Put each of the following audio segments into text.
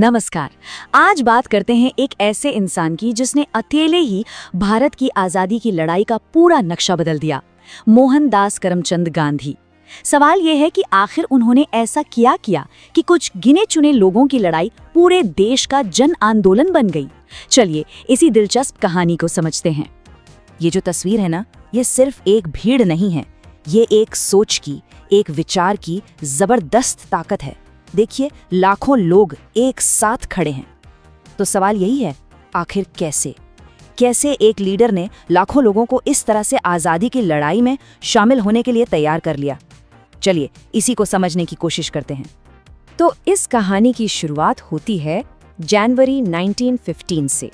नमस्कार। आज बात करते हैं एक ऐसे इंसान की जिसने अकेले ही भारत की आज़ादी की लड़ाई का पूरा नक्शा बदल दिया, मोहनदास करमचंद गांधी। सवाल यह है कि आखिर उन्होंने ऐसा क्या किया कि कुछ गिने चुने लोगों की लड़ाई पूरे देश का जन आंदोलन बन गई। चलिए इसी दिलचस्प कहानी को समझते हैं। ये जो तस्वीर है ना, ये सिर्फ एक भीड़ नहीं है, ये एक सोच की, एक विचार की जबरदस्त ताकत है। देखिए, लाखों लोग एक साथ खड़े हैं। तो सवाल यही है, आखिर कैसे एक लीडर ने लाखों लोगों को इस तरह से आज़ादी की लड़ाई में शामिल होने के लिए तैयार कर लिया? चलिए इसी को समझने की कोशिश करते हैं। तो इस कहानी की शुरुआत होती है जनवरी 1915 से।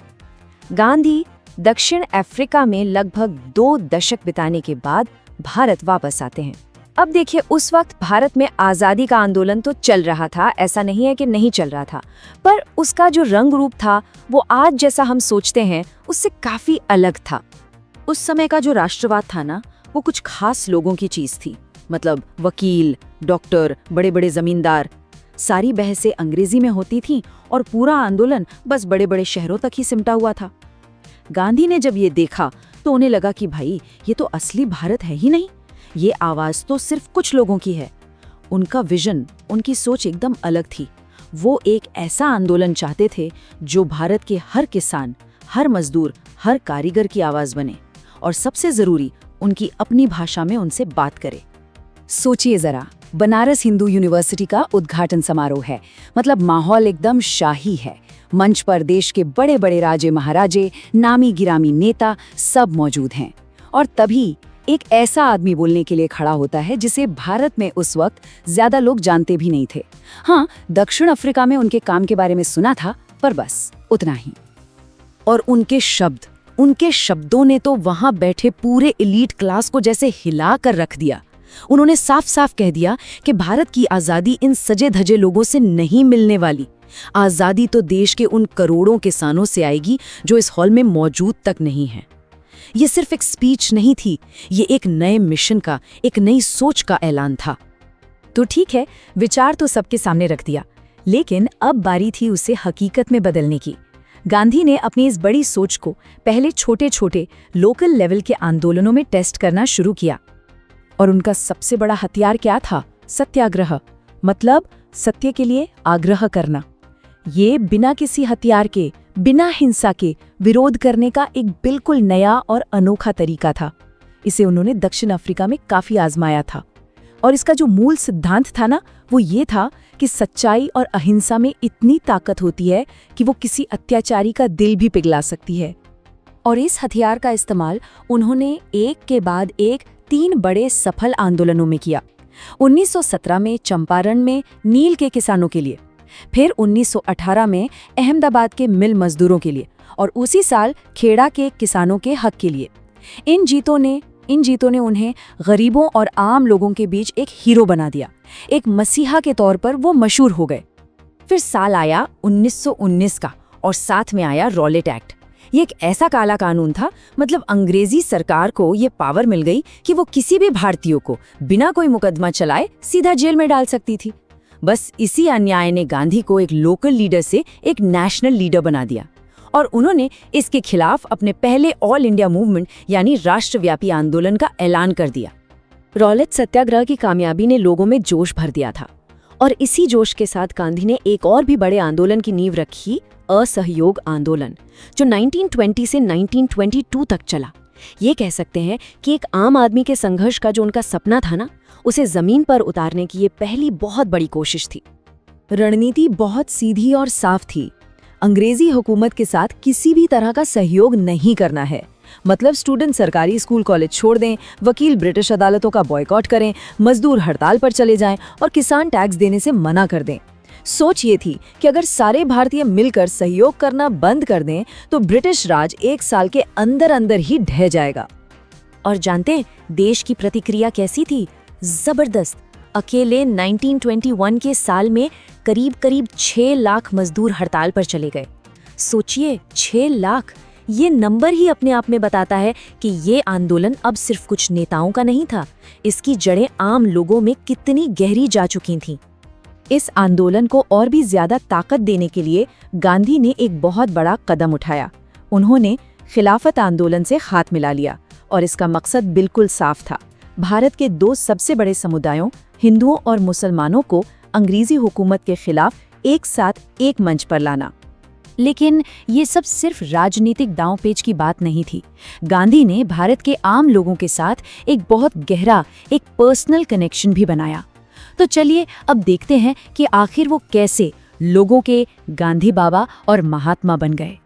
गांधी दक्षिण अफ्रीका में लगभग 2 दशक बिताने के बाद भारत वापस आते हैं। अब देखिए, उस वक्त भारत में आज़ादी का आंदोलन तो चल रहा था, ऐसा नहीं है कि नहीं चल रहा था, पर उसका जो रंग रूप था वो आज जैसा हम सोचते हैं उससे काफ़ी अलग था। उस समय का जो राष्ट्रवाद था ना, वो कुछ खास लोगों की चीज़ थी। मतलब वकील, डॉक्टर, बड़े बड़े जमींदार, सारी बहसें अंग्रेजी में होती थीं और पूरा आंदोलन बस बड़े बड़े शहरों तक ही सिमटा हुआ था। गांधी ने जब ये देखा तो उन्हें लगा कि भाई, ये तो असली भारत है ही नहीं, ये आवाज़ तो सिर्फ कुछ लोगों की है। उनका विजन, उनकी सोच एकदम अलग थी। वो एक ऐसा आंदोलन चाहते थे जो भारत के हर किसान, हर मजदूर, हर कारीगर की आवाज़ बने, और सबसे ज़रूरी, उनकी अपनी भाषा में उनसे बात करे। सोचिए ज़रा, बनारस हिंदू यूनिवर्सिटी का उद्घाटन समारोह है, मतलब माहौल एकदम शाही है। मंच पर देश के बड़े बड़े राजे महाराजे, नामी गिरामी नेता सब मौजूद हैं। और तभी एक ऐसा आदमी बोलने के लिए खड़ा होता है जिसे भारत में उस वक्त ज्यादा लोग जानते भी नहीं थे। हाँ, दक्षिण अफ्रीका में उनके काम के बारे में सुना था, पर बस उतना ही। और उनके शब्दों ने तो वहां बैठे पूरे एलीट क्लास को जैसे हिला कर रख दिया। उन्होंने साफ साफ कह दिया कि भारत की आज़ादी इन सजे धजे लोगों से नहीं मिलने वाली। आज़ादी तो देश के उन करोड़ों किसानों से आएगी जो इस हॉल में मौजूद तक नहीं हैं। ये सिर्फ एक स्पीच नहीं थी, ये एक नए मिशन का, एक नई सोच का ऐलान था। तो ठीक है, विचार तो सबके सामने रख दिया, लेकिन अब बारी थी उसे हकीकत में बदलने की। गांधी ने अपनी इस बड़ी सोच को पहले छोटे छोटे लोकल लेवल के आंदोलनों में टेस्ट करना शुरू किया। और उनका सबसे बड़ा हथियार क्या था? सत्याग्रह, मतलब सत्य के लिए आग्रह करना। ये बिना किसी हथियार के, बिना हिंसा के विरोध करने का एक बिल्कुल नया और अनोखा तरीका था। इसे उन्होंने दक्षिण अफ्रीका में काफी आजमाया था। और इसका जो मूल सिद्धांत था ना, वो ये था कि सच्चाई और अहिंसा में इतनी ताकत होती है कि वो किसी अत्याचारी का दिल भी पिघला सकती है। और इस हथियार का इस्तेमाल उन्होंने एक के बाद एक 3 बड़े सफल आंदोलनों में किया। 1917 में चंपारण में नील के किसानों के लिए, फिर 1918 में अहमदाबाद के मिल मजदूरों के लिए, और उसी साल खेड़ा के किसानों के हक के लिए। इन जीतों ने उन्हें गरीबों और आम लोगों के बीच एक हीरो बना दिया। एक मसीहा के तौर पर वो मशहूर हो गए। फिर साल आया 1919 का, और साथ में आया रॉलेट एक्ट। ये एक ऐसा काला कानून था, मतलब अंग्रेजी सरकार को ये पावर मिल गई कि वो किसी भी भारतीय को बिना कोई मुकदमा चलाए सीधा जेल में डाल सकती थी। बस इसी अन्याय ने गांधी को एक लोकल लीडर से एक नेशनल लीडर बना दिया, और उन्होंने इसके खिलाफ अपने पहले ऑल इंडिया मूवमेंट यानी राष्ट्रव्यापी आंदोलन का ऐलान कर दिया। रॉलेट सत्याग्रह की कामयाबी ने लोगों में जोश भर दिया था, और इसी जोश के साथ गांधी ने एक और भी बड़े आंदोलन की नींव रखी, असहयोग आंदोलन, जो 1920 से 1922 तक चला। ये कह सकते हैं कि एक आम आदमी के संघर्ष का जो उनका सपना था ना, उसे जमीन पर उतारने की ये पहली बहुत बड़ी कोशिश थी। रणनीति बहुत सीधी और साफ थी। अंग्रेजी हुकूमत के साथ किसी भी तरह का सहयोग नहीं करना है। मतलब स्टूडेंट सरकारी स्कूल कॉलेज छोड़ दें, वकील ब्रिटिश अदालतों का बॉयकॉट करें, मजदूर हड़ताल पर चले जाएं और किसान टैक्स देने से मना कर दें। सोच ये थी कि अगर सारे भारतीय मिलकर सहयोग करना बंद कर दें तो ब्रिटिश राज 1 साल के अंदर अंदर ही ढह जाएगा। और जानते देश की प्रतिक्रिया कैसी थी? जबरदस्त। अकेले 1921 के साल में करीब 6 लाख मजदूर हड़ताल पर चले गए। सोचिए, 6 लाख, ये नंबर ही अपने आप में बताता है कि ये आंदोलन अब सिर्फ कुछ नेताओं का नहीं था, इसकी जड़ें आम लोगों में कितनी गहरी जा चुकी थीं। इस आंदोलन को और भी ज्यादा ताकत देने के लिए गांधी ने एक बहुत बड़ा कदम उठाया। उन्होंने खिलाफत आंदोलन से हाथ मिला लिया और इसका मकसद बिल्कुल साफ था, भारत के दो सबसे बड़े समुदायों हिंदुओं और मुसलमानों को अंग्रेजी हुकूमत के खिलाफ एक साथ एक मंच पर लाना। लेकिन ये सब सिर्फ राजनीतिक दांवपेच की बात नहीं थी। गांधी ने भारत के आम लोगों के साथ एक बहुत गहरा, एक पर्सनल कनेक्शन भी बनाया। तो चलिए अब देखते हैं कि आखिर वो कैसे लोगों के गांधी बाबा और महात्मा बन गए।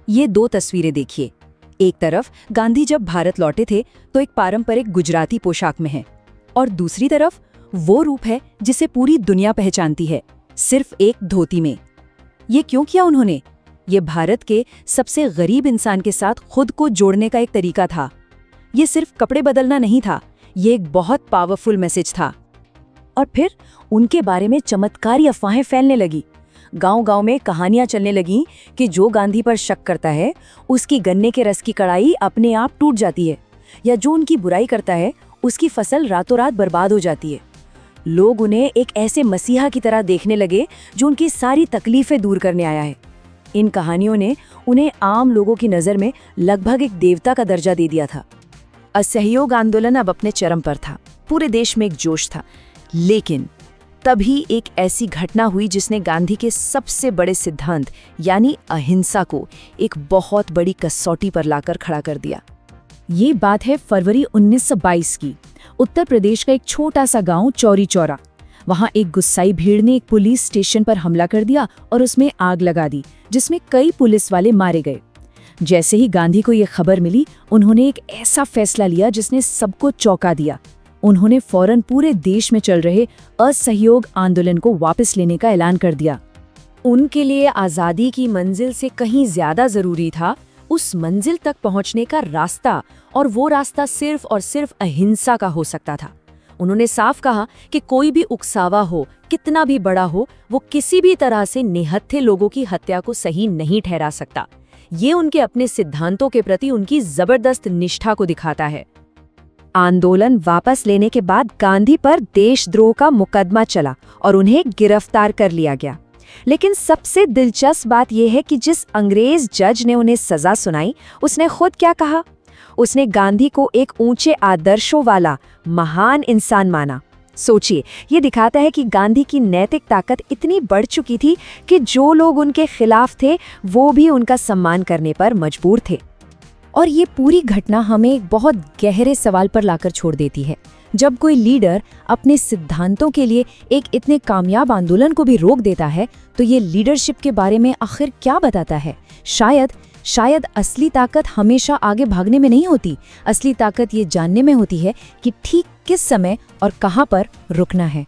ये दो तस्वीरें देखिए। एक तरफ गांधी जब भारत लौटे थे तो एक पारंपरिक गुजराती पोशाक में है, और दूसरी तरफ वो रूप है जिसे पूरी दुनिया पहचानती है, सिर्फ एक धोती में। ये क्यों किया उन्होंने? ये भारत के सबसे गरीब इंसान के साथ खुद को जोड़ने का एक तरीका था। ये सिर्फ कपड़े बदलना नहीं था, ये एक बहुत पावरफुल मैसेज था। और फिर उनके बारे में चमत्कारी अफवाहें फैलने लगी। गांव-गांव में कहानियां चलने लगीं कि जो गांधी पर शक करता है उसकी गन्ने के रस की कड़ाई अपने आप टूट जाती है, या जो उनकी बुराई करता है उसकी फसल रातों रात बर्बाद हो जाती है। लोग उन्हें एक ऐसे मसीहा की तरह देखने लगे जो उनकी सारी तकलीफें दूर करने आया है। इन कहानियों ने उन्हें आम लोगों की नज़र में लगभग एक देवता का दर्जा दे दिया था। असहयोग आंदोलन अब अपने चरम पर था, पूरे देश में एक जोश था। लेकिन तभी एक ऐसी घटना हुई जिसने गांधी के सबसे बड़े सिद्धांत यानी अहिंसा को एक बहुत बड़ी कसौटी पर लाकर खड़ा कर दिया। ये बात है फरवरी 1922 की। उत्तर प्रदेश का एक छोटा सा गांव चौरी चौरा। वहां एक गुस्साई भीड़ ने एक पुलिस स्टेशन पर हमला कर दिया और उसमें आग लगा दी, जिसमें कई पुलिस वाले मारे गए। जैसे ही गांधी को ये खबर मिली, उन्होंने एक ऐसा फैसला लिया जिसने सबको चौंका दिया। उन्होंने फौरन पूरे देश में चल रहे असहयोग आंदोलन को वापस लेने का ऐलान कर दिया। उनके लिए आज़ादी की मंजिल से कहीं ज्यादा जरूरी था उस मंजिल तक पहुंचने का रास्ता, और वो रास्ता सिर्फ और सिर्फ अहिंसा का हो सकता था। उन्होंने साफ कहा कि कोई भी उकसावा हो, कितना भी बड़ा हो, वो किसी भी तरह से निहत्थे लोगों की हत्या को सही नहीं ठहरा सकता। ये उनके अपने सिद्धांतों के प्रति उनकी जबरदस्त निष्ठा को दिखाता है। आंदोलन वापस लेने के बाद गांधी पर देशद्रोह का मुकदमा चला और उन्हें गिरफ्तार कर लिया गया। लेकिन सबसे दिलचस्प बात यह है कि जिस अंग्रेज जज ने उन्हें सजा सुनाई, उसने खुद क्या कहा? उसने गांधी को एक ऊंचे आदर्शों वाला महान इंसान माना। सोचिए, ये दिखाता है कि गांधी की नैतिक ताकत इतनी बढ़ चुकी थी कि जो लोग उनके खिलाफ थे वो भी उनका सम्मान करने पर मजबूर थे। और ये पूरी घटना हमें एक बहुत गहरे सवाल पर लाकर छोड़ देती है। जब कोई लीडर अपने सिद्धांतों के लिए एक इतने कामयाब आंदोलन को भी रोक देता है, तो ये लीडरशिप के बारे में आखिर क्या बताता है? शायद असली ताकत हमेशा आगे भागने में नहीं होती। असली ताकत ये जानने में होती है कि ठीक किस समय और कहाँ पर रुकना है।